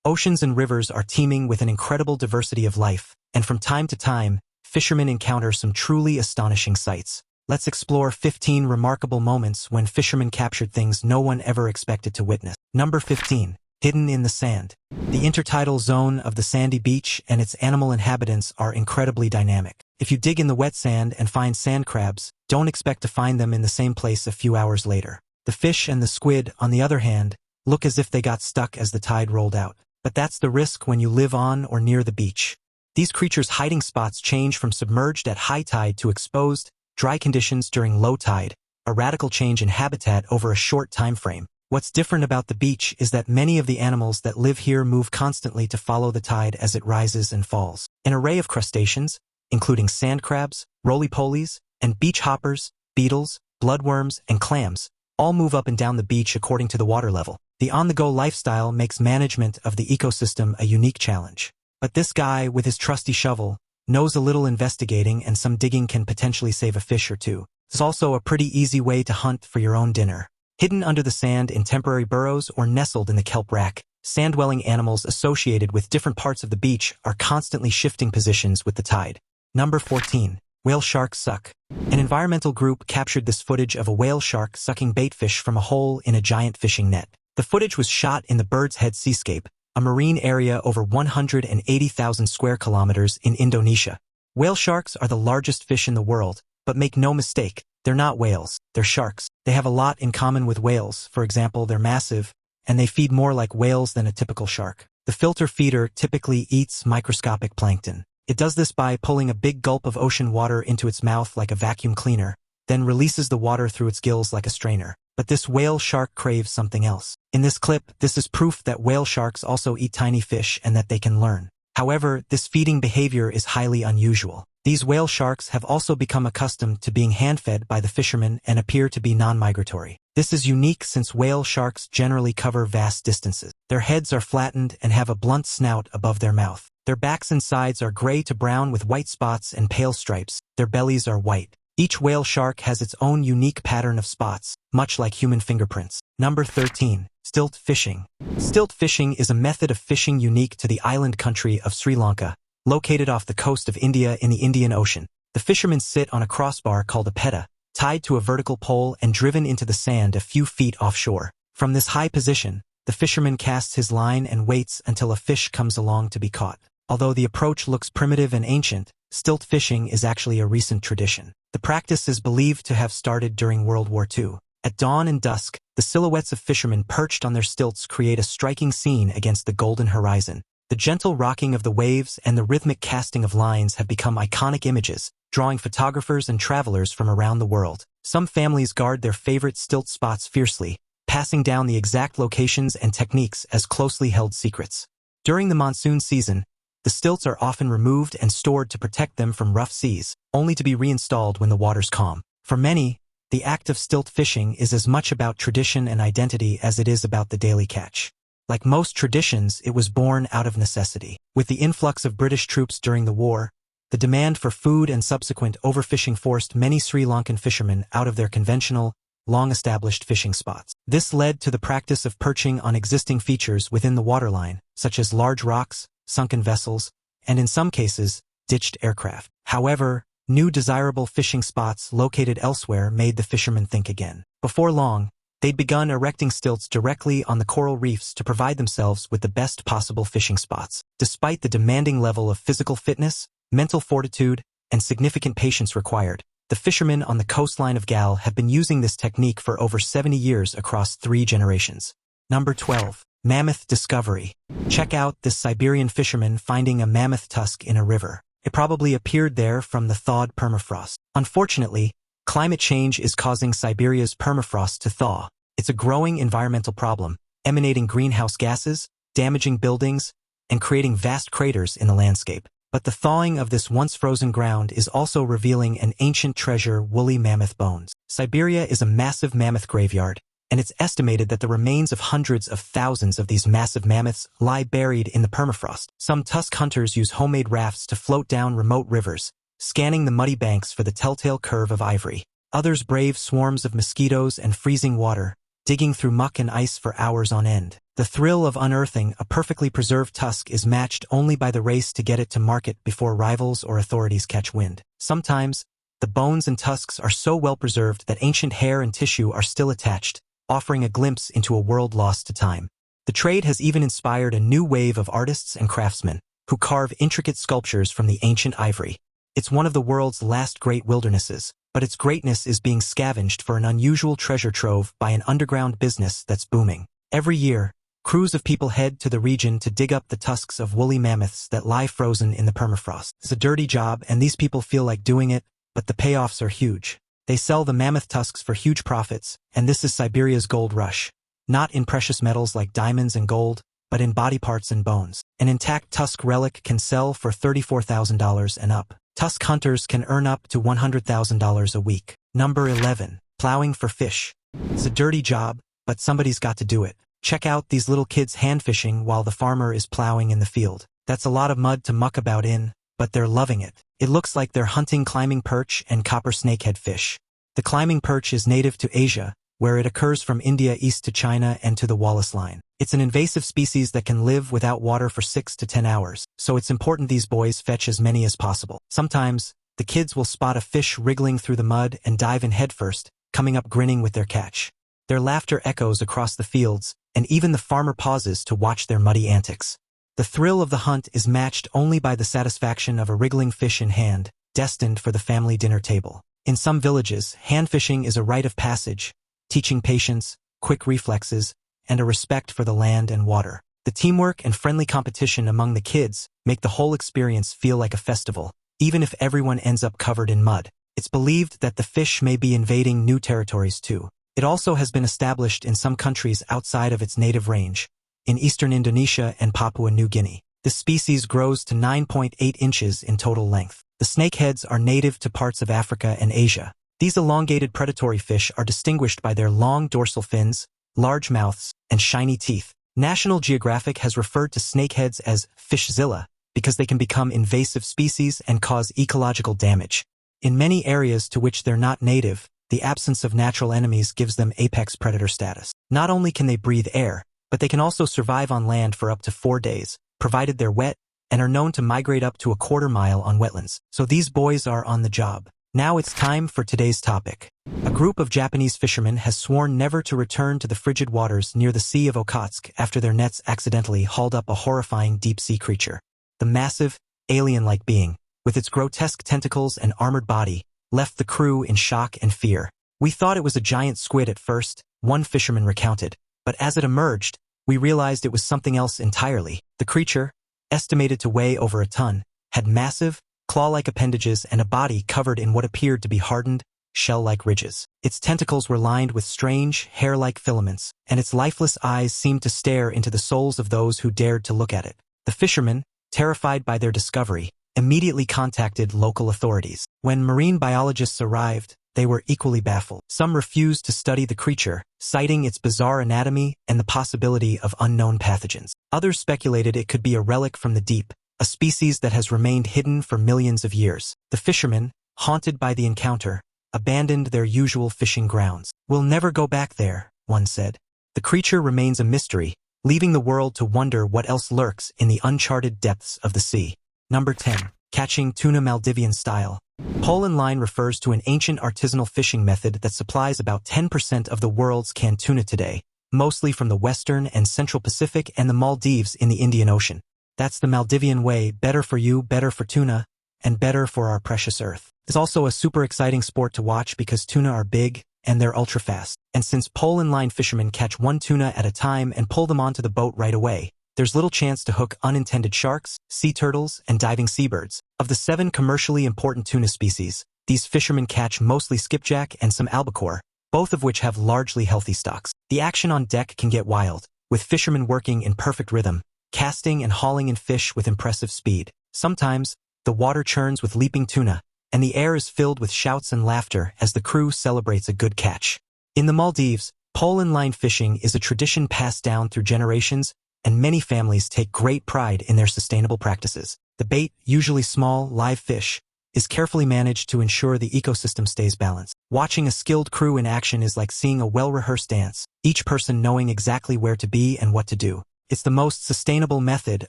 Oceans and rivers are teeming with an incredible diversity of life, and from time to time, fishermen encounter some truly astonishing sights. Let's explore 15 remarkable moments when fishermen captured things no one ever expected to witness. Number 15. Hidden in the sand. The intertidal zone of the sandy beach and its animal inhabitants are incredibly dynamic. If you dig in the wet sand and find sand crabs, don't expect to find them in the same place a few hours later. The fish and the squid, on the other hand, look as if they got stuck as the tide rolled out. But that's the risk when you live on or near the beach. These creatures' hiding spots change from submerged at high tide to exposed, dry conditions during low tide, a radical change in habitat over a short time frame. What's different about the beach is that many of the animals that live here move constantly to follow the tide as it rises and falls. An array of crustaceans, including sand crabs, roly-polies, and beach hoppers, beetles, bloodworms, and clams, all move up and down the beach according to the water level. The on-the-go lifestyle makes management of the ecosystem a unique challenge. But this guy, with his trusty shovel, knows a little investigating, and some digging can potentially save a fish or two. It's also a pretty easy way to hunt for your own dinner. Hidden under the sand in temporary burrows or nestled in the kelp rack, sand-dwelling animals associated with different parts of the beach are constantly shifting positions with the tide. Number 14. Whale sharks suck. An environmental group captured this footage of a whale shark sucking baitfish from a hole in a giant fishing net. The footage was shot in the Bird's Head Seascape, a marine area over 180,000 square kilometers in Indonesia. Whale sharks are the largest fish in the world, but make no mistake, they're not whales, they're sharks. They have a lot in common with whales. For example, they're massive, and they feed more like whales than a typical shark. The filter feeder typically eats microscopic plankton. It does this by pulling a big gulp of ocean water into its mouth like a vacuum cleaner, then releases the water through its gills like a strainer. But this whale shark craves something else. In this clip, this is proof that whale sharks also eat tiny fish and that they can learn. However, this feeding behavior is highly unusual. These whale sharks have also become accustomed to being hand-fed by the fishermen and appear to be non-migratory. This is unique since whale sharks generally cover vast distances. Their heads are flattened and have a blunt snout above their mouth. Their backs and sides are gray to brown with white spots and pale stripes. Their bellies are white. Each whale shark has its own unique pattern of spots, much like human fingerprints. Number 13. Stilt fishing. Stilt fishing is a method of fishing unique to the island country of Sri Lanka, located off the coast of India in the Indian Ocean. The fishermen sit on a crossbar called a peta, tied to a vertical pole and driven into the sand a few feet offshore. From this high position, the fisherman casts his line and waits until a fish comes along to be caught. Although the approach looks primitive and ancient, stilt fishing is actually a recent tradition. The practice is believed to have started during World War II. At dawn and dusk, the silhouettes of fishermen perched on their stilts create a striking scene against the golden horizon. The gentle rocking of the waves and the rhythmic casting of lines have become iconic images, drawing photographers and travelers from around the world. Some families guard their favorite stilt spots fiercely, passing down the exact locations and techniques as closely held secrets. During the monsoon season, the stilts are often removed and stored to protect them from rough seas, only to be reinstalled when the waters calm. For many, the act of stilt fishing is as much about tradition and identity as it is about the daily catch. Like most traditions, it was born out of necessity. With the influx of British troops during the war, the demand for food and subsequent overfishing forced many Sri Lankan fishermen out of their conventional, long-established fishing spots. This led to the practice of perching on existing features within the waterline, such as large rocks, sunken vessels, and in some cases, ditched aircraft. However, new desirable fishing spots located elsewhere made the fishermen think again. Before long, they'd begun erecting stilts directly on the coral reefs to provide themselves with the best possible fishing spots. Despite the demanding level of physical fitness, mental fortitude, and significant patience required, the fishermen on the coastline of Gal have been using this technique for over 70 years across 3 generations. Number 12. Mammoth discovery. Check out this Siberian fisherman finding a mammoth tusk in a river. It probably appeared there from the thawed permafrost. Unfortunately, climate change is causing Siberia's permafrost to thaw. It's a growing environmental problem, emanating greenhouse gases, damaging buildings, and creating vast craters in the landscape. But the thawing of this once frozen ground is also revealing an ancient treasure: woolly mammoth bones. Siberia is a massive mammoth graveyard, and it's estimated that the remains of hundreds of thousands of these massive mammoths lie buried in the permafrost. Some tusk hunters use homemade rafts to float down remote rivers, scanning the muddy banks for the telltale curve of ivory. Others brave swarms of mosquitoes and freezing water, digging through muck and ice for hours on end. The thrill of unearthing a perfectly preserved tusk is matched only by the race to get it to market before rivals or authorities catch wind. Sometimes, the bones and tusks are so well preserved that ancient hair and tissue are still attached, offering a glimpse into a world lost to time. The trade has even inspired a new wave of artists and craftsmen who carve intricate sculptures from the ancient ivory. It's one of the world's last great wildernesses, but its greatness is being scavenged for an unusual treasure trove by an underground business that's booming. Every year, crews of people head to the region to dig up the tusks of woolly mammoths that lie frozen in the permafrost. It's a dirty job, and these people feel like doing it, but the payoffs are huge. They sell the mammoth tusks for huge profits, and this is Siberia's gold rush. Not in precious metals like diamonds and gold, but in body parts and bones. An intact tusk relic can sell for $34,000 and up. Tusk hunters can earn up to $100,000 a week. Number 11. Plowing for fish. It's a dirty job, but somebody's got to do it. Check out these little kids hand fishing while the farmer is plowing in the field. That's a lot of mud to muck about in, but they're loving it. It looks like they're hunting climbing perch and copper snakehead fish. The climbing perch is native to Asia, where it occurs from India east to China and to the Wallace Line. It's an invasive species that can live without water for 6 to 10 hours, so it's important these boys fetch as many as possible. Sometimes, the kids will spot a fish wriggling through the mud and dive in headfirst, coming up grinning with their catch. Their laughter echoes across the fields, and even the farmer pauses to watch their muddy antics. The thrill of the hunt is matched only by the satisfaction of a wriggling fish in hand, destined for the family dinner table. In some villages, hand fishing is a rite of passage, teaching patience, quick reflexes, and a respect for the land and water. The teamwork and friendly competition among the kids make the whole experience feel like a festival, even if everyone ends up covered in mud. It's believed that the fish may be invading new territories too. It also has been established in some countries outside of its native range, in eastern Indonesia and Papua New Guinea. This species grows to 9.8 inches in total length. The snakeheads are native to parts of Africa and Asia. These elongated predatory fish are distinguished by their long dorsal fins, large mouths, and shiny teeth. National Geographic has referred to snakeheads as fishzilla because they can become invasive species and cause ecological damage. In many areas to which they're not native, the absence of natural enemies gives them apex predator status. Not only can they breathe air, but they can also survive on land for up to 4 days, provided they're wet, and are known to migrate up to a quarter mile on wetlands. So these boys are on the job. Now it's time for today's topic. A group of Japanese fishermen has sworn never to return to the frigid waters near the Sea of Okhotsk after their nets accidentally hauled up a horrifying deep-sea creature. The massive, alien-like being, with its grotesque tentacles and armored body, left the crew in shock and fear. "We thought it was a giant squid at first," one fisherman recounted, "but as it emerged, we realized it was something else entirely." The creature, estimated to weigh over a ton, had massive, claw-like appendages and a body covered in what appeared to be hardened, shell-like ridges. Its tentacles were lined with strange, hair-like filaments, and its lifeless eyes seemed to stare into the souls of those who dared to look at it. The fishermen, terrified by their discovery, immediately contacted local authorities. When marine biologists arrived, they were equally baffled. Some refused to study the creature, citing its bizarre anatomy and the possibility of unknown pathogens. Others speculated it could be a relic from the deep, a species that has remained hidden for millions of years. The fishermen, haunted by the encounter, abandoned their usual fishing grounds. "We'll never go back there," one said. The creature remains a mystery, leaving the world to wonder what else lurks in the uncharted depths of the sea. Number 10. Catching tuna Maldivian style. Pole and line refers to an ancient artisanal fishing method that supplies about 10% of the world's canned tuna today, mostly from the western and central Pacific and the Maldives in the Indian Ocean. That's the Maldivian way, better for you, better for tuna, and better for our precious earth. It's also a super exciting sport to watch because tuna are big, and they're ultra fast. And since pole and line fishermen catch one tuna at a time and pull them onto the boat right away, there's little chance to hook unintended sharks, sea turtles, and diving seabirds. Of the 7 commercially important tuna species, these fishermen catch mostly skipjack and some albacore, both of which have largely healthy stocks. The action on deck can get wild, with fishermen working in perfect rhythm, casting and hauling in fish with impressive speed. Sometimes, the water churns with leaping tuna, and the air is filled with shouts and laughter as the crew celebrates a good catch. In the Maldives, pole and line fishing is a tradition passed down through generations, and many families take great pride in their sustainable practices. The bait, usually small, live fish, is carefully managed to ensure the ecosystem stays balanced. Watching a skilled crew in action is like seeing a well-rehearsed dance, each person knowing exactly where to be and what to do. It's the most sustainable method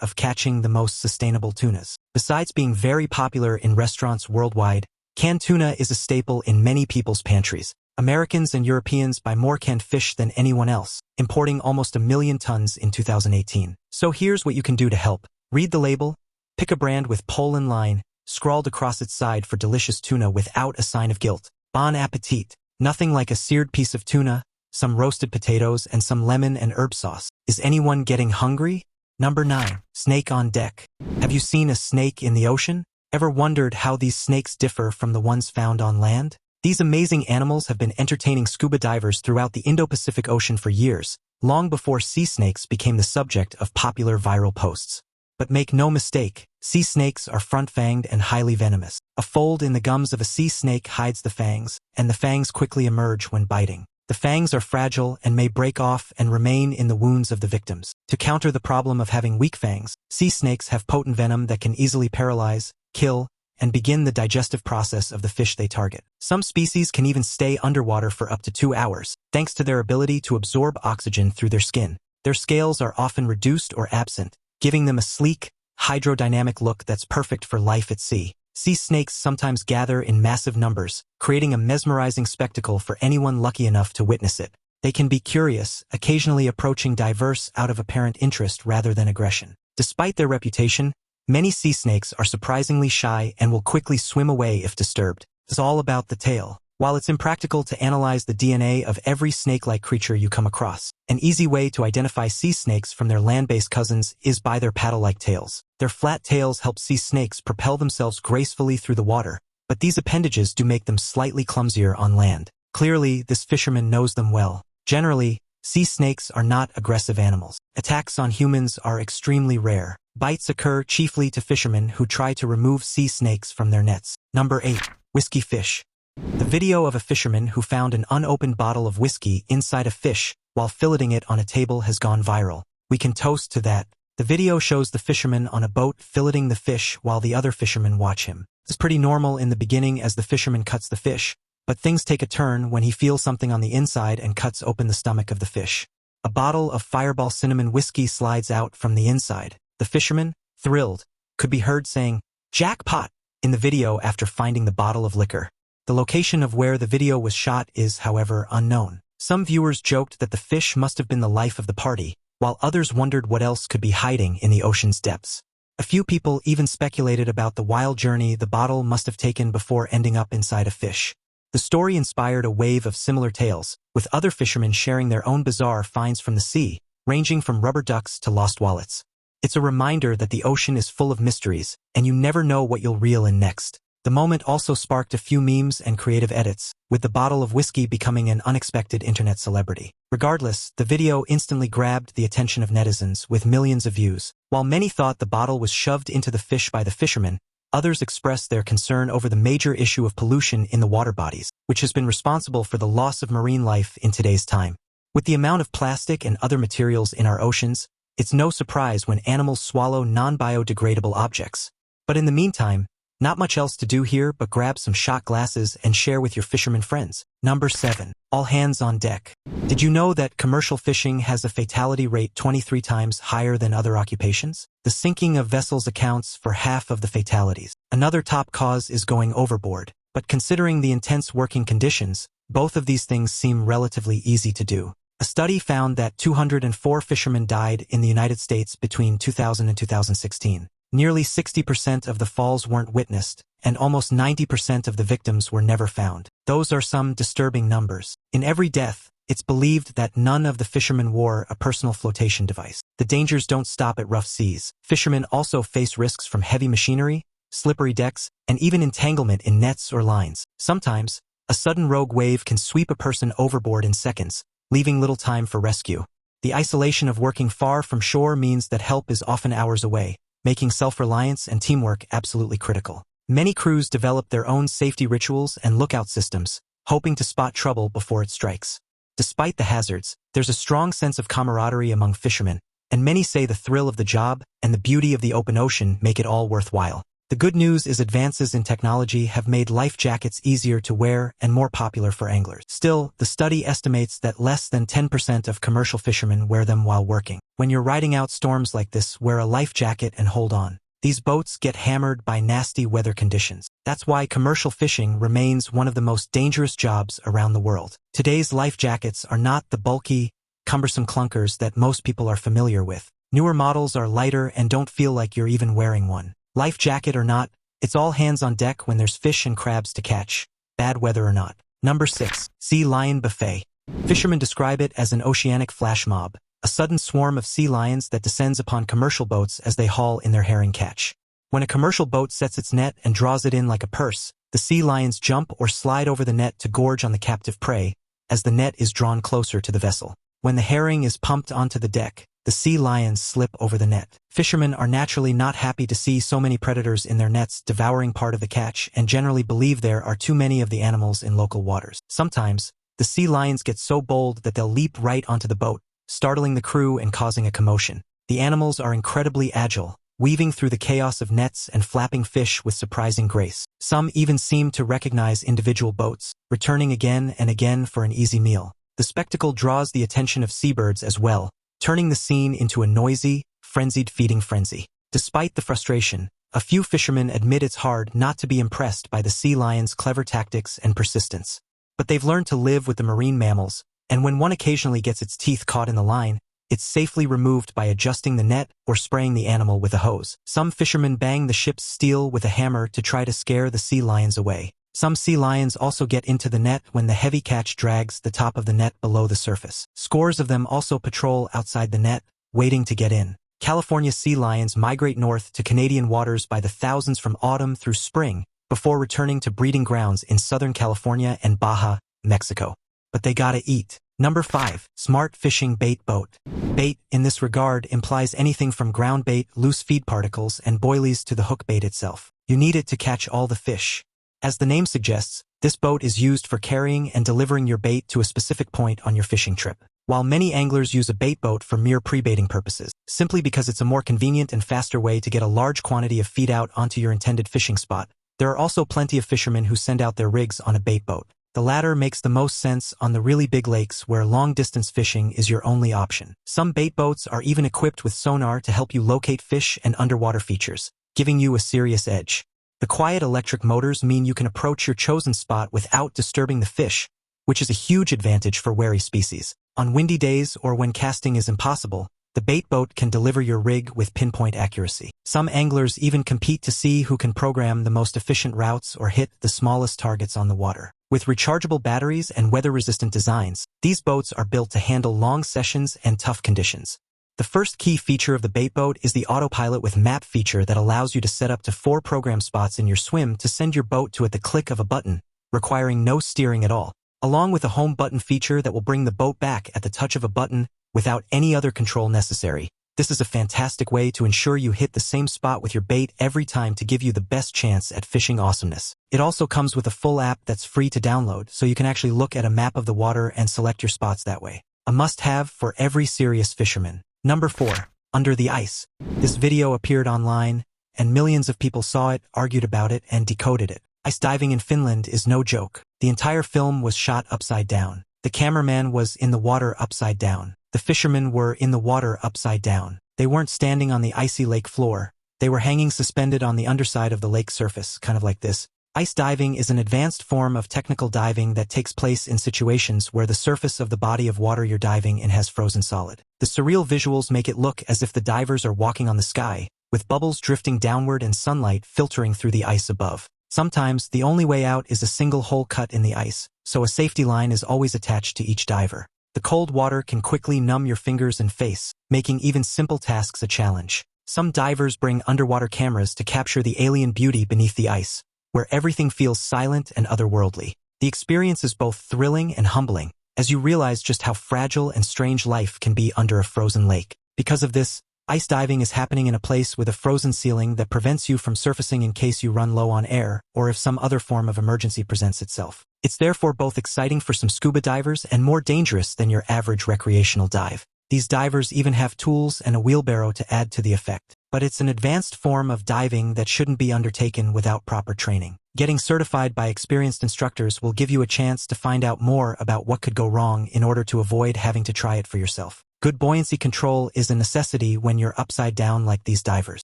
of catching the most sustainable tunas. Besides being very popular in restaurants worldwide, canned tuna is a staple in many people's pantries. Americans and Europeans buy more canned fish than anyone else, importing almost 1 million tons in 2018. So here's what you can do to help. Read the label, pick a brand with Poland line, scrawled across its side for delicious tuna without a sign of guilt. Bon appetit! Nothing like a seared piece of tuna, some roasted potatoes, and some lemon and herb sauce. Is anyone getting hungry? Number 9. Snake on deck. Have you seen a snake in the ocean? Ever wondered how these snakes differ from the ones found on land? These amazing animals have been entertaining scuba divers throughout the Indo-Pacific Ocean for years, long before sea snakes became the subject of popular viral posts. But make no mistake, sea snakes are front-fanged and highly venomous. A fold in the gums of a sea snake hides the fangs, and the fangs quickly emerge when biting. The fangs are fragile and may break off and remain in the wounds of the victims. To counter the problem of having weak fangs, sea snakes have potent venom that can easily paralyze, kill, and begin the digestive process of the fish they target. Some species can even stay underwater for up to 2 hours, thanks to their ability to absorb oxygen through their skin. Their scales are often reduced or absent, giving them a sleek, hydrodynamic look that's perfect for life at sea. Sea snakes sometimes gather in massive numbers, creating a mesmerizing spectacle for anyone lucky enough to witness it. They can be curious, occasionally approaching divers out of apparent interest rather than aggression. Despite their reputation, many sea snakes are surprisingly shy and will quickly swim away if disturbed. It's all about the tail. While it's impractical to analyze the DNA of every snake-like creature you come across, an easy way to identify sea snakes from their land-based cousins is by their paddle-like tails. Their flat tails help sea snakes propel themselves gracefully through the water, but these appendages do make them slightly clumsier on land. Clearly, this fisherman knows them well. Generally, sea snakes are not aggressive animals. Attacks on humans are extremely rare. Bites occur chiefly to fishermen who try to remove sea snakes from their nets. Number 8. Whiskey fish. The video of a fisherman who found an unopened bottle of whiskey inside a fish while filleting it on a table has gone viral. We can toast to that. The video shows the fisherman on a boat filleting the fish while the other fishermen watch him. This is pretty normal in the beginning as the fisherman cuts the fish, but things take a turn when he feels something on the inside and cuts open the stomach of the fish. A bottle of Fireball cinnamon whiskey slides out from the inside. The fisherman, thrilled, could be heard saying, "Jackpot!" in the video after finding the bottle of liquor. The location of where the video was shot is, however, unknown. Some viewers joked that the fish must have been the life of the party, while others wondered what else could be hiding in the ocean's depths. A few people even speculated about the wild journey the bottle must have taken before ending up inside a fish. The story inspired a wave of similar tales, with other fishermen sharing their own bizarre finds from the sea, ranging from rubber ducks to lost wallets. It's a reminder that the ocean is full of mysteries, and you never know what you'll reel in next. The moment also sparked a few memes and creative edits, with the bottle of whiskey becoming an unexpected internet celebrity. Regardless, the video instantly grabbed the attention of netizens with millions of views. While many thought the bottle was shoved into the fish by the fisherman, others expressed their concern over the major issue of pollution in the water bodies, which has been responsible for the loss of marine life in today's time. With the amount of plastic and other materials in our oceans, it's no surprise when animals swallow non-biodegradable objects. But in the meantime, not much else to do here but grab some shot glasses and share with your fisherman friends. Number 7. All hands on deck. Did you know that commercial fishing has a fatality rate 23 times higher than other occupations? The sinking of vessels accounts for half of the fatalities. Another top cause is going overboard. But considering the intense working conditions, both of these things seem relatively easy to do. A study found that 204 fishermen died in the United States between 2000 and 2016. Nearly 60% of the falls weren't witnessed, and almost 90% of the victims were never found. Those are some disturbing numbers. In every death, it's believed that none of the fishermen wore a personal flotation device. The dangers don't stop at rough seas. Fishermen also face risks from heavy machinery, slippery decks, and even entanglement in nets or lines. Sometimes, a sudden rogue wave can sweep a person overboard in seconds, leaving little time for rescue. The isolation of working far from shore means that help is often hours away, making self-reliance and teamwork absolutely critical. Many crews develop their own safety rituals and lookout systems, hoping to spot trouble before it strikes. Despite the hazards, there's a strong sense of camaraderie among fishermen, and many say the thrill of the job and the beauty of the open ocean make it all worthwhile. The good news is advances in technology have made life jackets easier to wear and more popular for anglers. Still, the study estimates that less than 10% of commercial fishermen wear them while working. When you're riding out storms like this, wear a life jacket and hold on. These boats get hammered by nasty weather conditions. That's why commercial fishing remains one of the most dangerous jobs around the world. Today's life jackets are not the bulky, cumbersome clunkers that most people are familiar with. Newer models are lighter and don't feel like you're even wearing one. Life jacket or not, it's all hands on deck when there's fish and crabs to catch, bad weather or not. Number 6. Sea lion buffet. Fishermen describe it as an oceanic flash mob, a sudden swarm of sea lions that descends upon commercial boats as they haul in their herring catch. When a commercial boat sets its net and draws it in like a purse, the sea lions jump or slide over the net to gorge on the captive prey as the net is drawn closer to the vessel. When the herring is pumped onto the deck, the sea lions slip over the net. Fishermen are naturally not happy to see so many predators in their nets devouring part of the catch and generally believe there are too many of the animals in local waters. Sometimes, the sea lions get so bold that they'll leap right onto the boat, startling the crew and causing a commotion. The animals are incredibly agile, weaving through the chaos of nets and flapping fish with surprising grace. Some even seem to recognize individual boats, returning again and again for an easy meal. The spectacle draws the attention of seabirds as well, turning the scene into a noisy, frenzied feeding frenzy. Despite the frustration, a few fishermen admit it's hard not to be impressed by the sea lion's clever tactics and persistence. But they've learned to live with the marine mammals, and when one occasionally gets its teeth caught in the line, it's safely removed by adjusting the net or spraying the animal with a hose. Some fishermen bang the ship's steel with a hammer to try to scare the sea lions away. Some sea lions also get into the net when the heavy catch drags the top of the net below the surface. Scores of them also patrol outside the net, waiting to get in. California sea lions migrate north to Canadian waters by the thousands from autumn through spring, before returning to breeding grounds in Southern California and Baja, Mexico. But they gotta eat. Number 5. Smart fishing bait boat. Bait, in this regard, implies anything from ground bait, loose feed particles, and boilies to the hook bait itself. You need it to catch all the fish. As the name suggests, this boat is used for carrying and delivering your bait to a specific point on your fishing trip. While many anglers use a bait boat for mere pre-baiting purposes, simply because it's a more convenient and faster way to get a large quantity of feed out onto your intended fishing spot, there are also plenty of fishermen who send out their rigs on a bait boat. The latter makes the most sense on the really big lakes where long-distance fishing is your only option. Some bait boats are even equipped with sonar to help you locate fish and underwater features, giving you a serious edge. The quiet electric motors mean you can approach your chosen spot without disturbing the fish, which is a huge advantage for wary species. On windy days or when casting is impossible, the bait boat can deliver your rig with pinpoint accuracy. Some anglers even compete to see who can program the most efficient routes or hit the smallest targets on the water. With rechargeable batteries and weather-resistant designs, these boats are built to handle long sessions and tough conditions. The first key feature of the bait boat is the autopilot with map feature that allows you to set up to 4 program spots in your swim to send your boat to at the click of a button, requiring no steering at all, along with a home button feature that will bring the boat back at the touch of a button without any other control necessary. This is a fantastic way to ensure you hit the same spot with your bait every time to give you the best chance at fishing awesomeness. It also comes with a full app that's free to download, so you can actually look at a map of the water and select your spots that way. A must-have for every serious fisherman. Number 4. Under the ice. This video appeared online, and millions of people saw it, argued about it, and decoded it. Ice diving in Finland is no joke. The entire film was shot upside down. The cameraman was in the water upside down. The fishermen were in the water upside down. They weren't standing on the icy lake floor. They were hanging suspended on the underside of the lake surface, kind of like this. Ice diving is an advanced form of technical diving that takes place in situations where the surface of the body of water you're diving in has frozen solid. The surreal visuals make it look as if the divers are walking on the sky, with bubbles drifting downward and sunlight filtering through the ice above. Sometimes, the only way out is a single hole cut in the ice, so a safety line is always attached to each diver. The cold water can quickly numb your fingers and face, making even simple tasks a challenge. Some divers bring underwater cameras to capture the alien beauty beneath the ice, where everything feels silent and otherworldly. The experience is both thrilling and humbling, as you realize just how fragile and strange life can be under a frozen lake. Because of this, ice diving is happening in a place with a frozen ceiling that prevents you from surfacing in case you run low on air or if some other form of emergency presents itself. It's therefore both exciting for some scuba divers and more dangerous than your average recreational dive. These divers even have tools and a wheelbarrow to add to the effect. But it's an advanced form of diving that shouldn't be undertaken without proper training. Getting certified by experienced instructors will give you a chance to find out more about what could go wrong in order to avoid having to try it for yourself. Good buoyancy control is a necessity when you're upside down like these divers.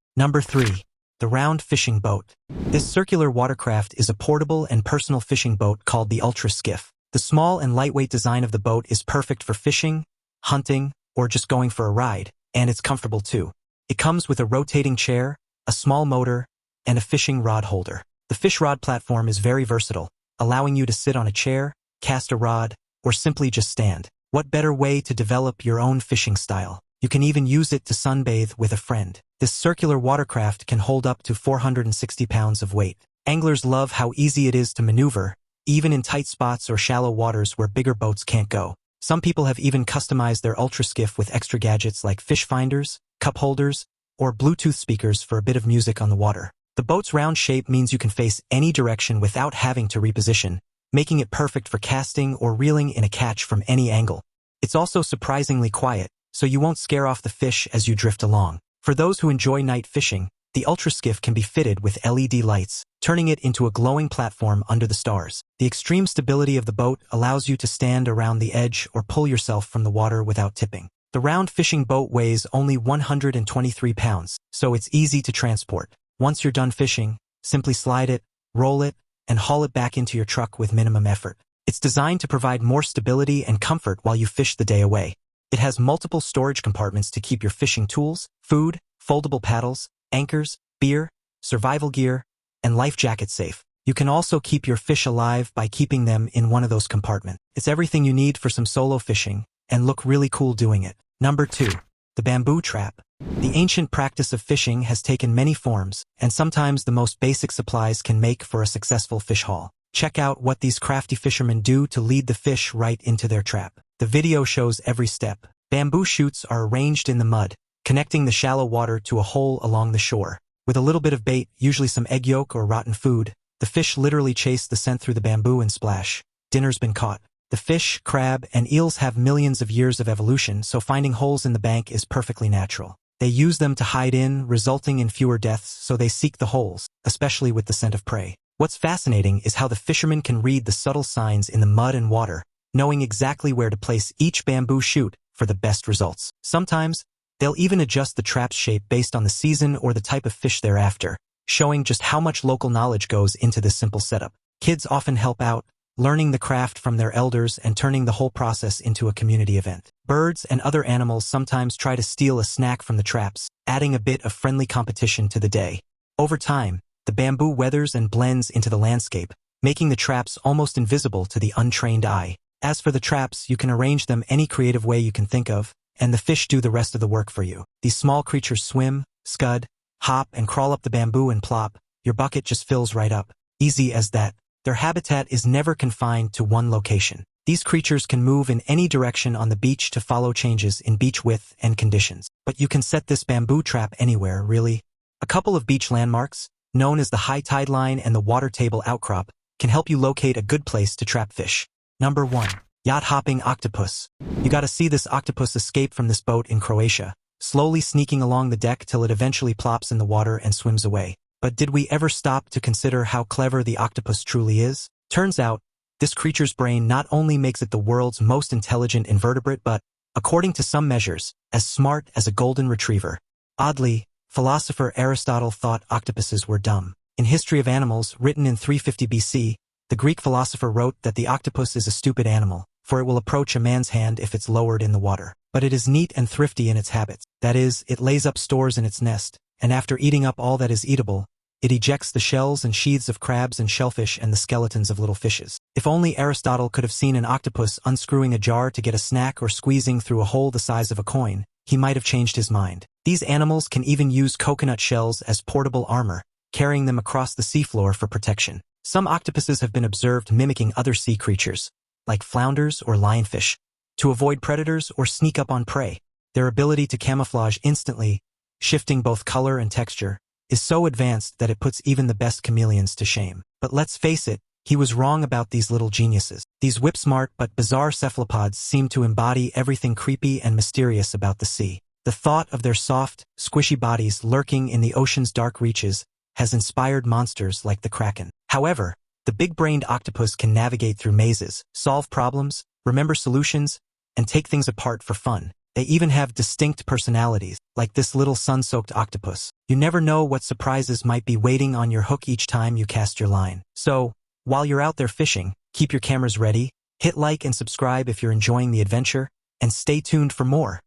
Number 3. The round fishing boat. This circular watercraft is a portable and personal fishing boat called the ultra skiff. The small and lightweight design of the boat is perfect for fishing, hunting, or just going for a ride, and it's comfortable too. It comes with a rotating chair, a small motor, and a fishing rod holder. The fish rod platform is very versatile, allowing you to sit on a chair, cast a rod, or simply just stand. What better way to develop your own fishing style? You can even use it to sunbathe with a friend. This circular watercraft can hold up to 460 pounds of weight. Anglers love how easy it is to maneuver, even in tight spots or shallow waters where bigger boats can't go. Some people have even customized their ultra skiff with extra gadgets like fish finders, cup holders, or Bluetooth speakers for a bit of music on the water. The boat's round shape means you can face any direction without having to reposition, making it perfect for casting or reeling in a catch from any angle. It's also surprisingly quiet, so you won't scare off the fish as you drift along. For those who enjoy night fishing, the ultra skiff can be fitted with LED lights, turning it into a glowing platform under the stars. The extreme stability of the boat allows you to stand around the edge or pull yourself from the water without tipping. The round fishing boat weighs only 123 pounds, so it's easy to transport. Once you're done fishing, simply slide it, roll it, and haul it back into your truck with minimum effort. It's designed to provide more stability and comfort while you fish the day away. It has multiple storage compartments to keep your fishing tools, food, foldable paddles, anchors, beer, survival gear, and life jackets safe. You can also keep your fish alive by keeping them in one of those compartments. It's everything you need for some solo fishing, and look really cool doing it. Number 2. The bamboo trap. The ancient practice of fishing has taken many forms, and sometimes the most basic supplies can make for a successful fish haul. Check out what these crafty fishermen do to lead the fish right into their trap. The video shows every step. Bamboo shoots are arranged in the mud, connecting the shallow water to a hole along the shore. With a little bit of bait, usually some egg yolk or rotten food, the fish literally chase the scent through the bamboo and splash. Dinner's been caught. The fish, crab, and eels have millions of years of evolution, so finding holes in the bank is perfectly natural. They use them to hide in, resulting in fewer deaths, so they seek the holes, especially with the scent of prey. What's fascinating is how the fishermen can read the subtle signs in the mud and water, knowing exactly where to place each bamboo shoot for the best results. Sometimes, they'll even adjust the trap's shape based on the season or the type of fish they're after, showing just how much local knowledge goes into this simple setup. Kids often help out, learning the craft from their elders and turning the whole process into a community event. Birds and other animals sometimes try to steal a snack from the traps, adding a bit of friendly competition to the day. Over time, the bamboo weathers and blends into the landscape, making the traps almost invisible to the untrained eye. As for the traps, you can arrange them any creative way you can think of, and the fish do the rest of the work for you. These small creatures swim, scud, hop, and crawl up the bamboo and plop. Your bucket just fills right up. Easy as that. Their habitat is never confined to one location. These creatures can move in any direction on the beach to follow changes in beach width and conditions. But you can set this bamboo trap anywhere, really. A couple of beach landmarks, known as the high tide line and the water table outcrop, can help you locate a good place to trap fish. Number 1. Yacht hopping octopus. You gotta see this octopus escape from this boat in Croatia, slowly sneaking along the deck till it eventually plops in the water and swims away. But did we ever stop to consider how clever the octopus truly is? Turns out, this creature's brain not only makes it the world's most intelligent invertebrate but, according to some measures, as smart as a golden retriever. Oddly, philosopher Aristotle thought octopuses were dumb. In History of Animals, written in 350 BC, the Greek philosopher wrote that the octopus is a stupid animal, for it will approach a man's hand if it's lowered in the water. But it is neat and thrifty in its habits. That is, it lays up stores in its nest, and after eating up all that is eatable, it ejects the shells and sheaths of crabs and shellfish and the skeletons of little fishes. If only Aristotle could have seen an octopus unscrewing a jar to get a snack or squeezing through a hole the size of a coin, he might have changed his mind. These animals can even use coconut shells as portable armor, carrying them across the seafloor for protection. Some octopuses have been observed mimicking other sea creatures, like flounders or lionfish, to avoid predators or sneak up on prey. Their ability to camouflage instantly, shifting both color and texture, is so advanced that it puts even the best chameleons to shame. But let's face it, He was wrong about these little geniuses. These whip-smart but bizarre cephalopods seem to embody everything creepy and mysterious about the sea. The thought of their soft, squishy bodies lurking in the ocean's dark reaches has inspired monsters like the Kraken. However, the big-brained octopus can navigate through mazes, solve problems, remember solutions, and take things apart for fun. They even have distinct personalities, like this little sun-soaked octopus. You never know what surprises might be waiting on your hook each time you cast your line. So, while you're out there fishing, keep your cameras ready, hit like and subscribe if you're enjoying the adventure, and stay tuned for more.